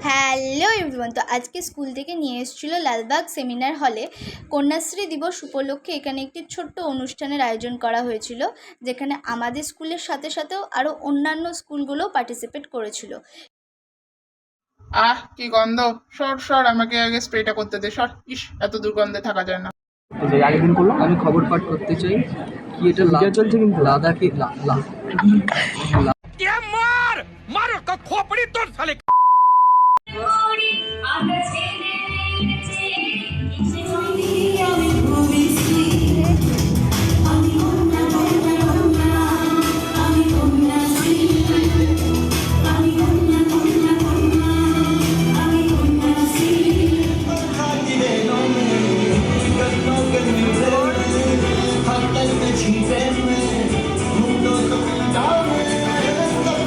Hello everyone, তো আজকে school থেকে নিয়ে এসেছিলো লালবাগ সেমিনার হলে কন্যাশ্রী দিবস উপলক্ষে এখানে একটি ছোট্ট অনুষ্ঠানের আয়োজন করা হয়েছিল, যেখানে আমাদের স্কুলের সাথে সাথেও আরও অন্যান্য স্কুলগুলোও পার্টিসিপেট করেছিল। কি গন্ধ! সর সর, আমাকে আগে স্প্রেটা করতে দে, সর। ইস, এত দুর্গন্ধে থাকা যায় না। আগের দিন করলাম, আমি খবর পাঠ করতে চাই কি এটা চলছে কিন্তু লাদাখে মার মার খোপড়ি তোর সালে।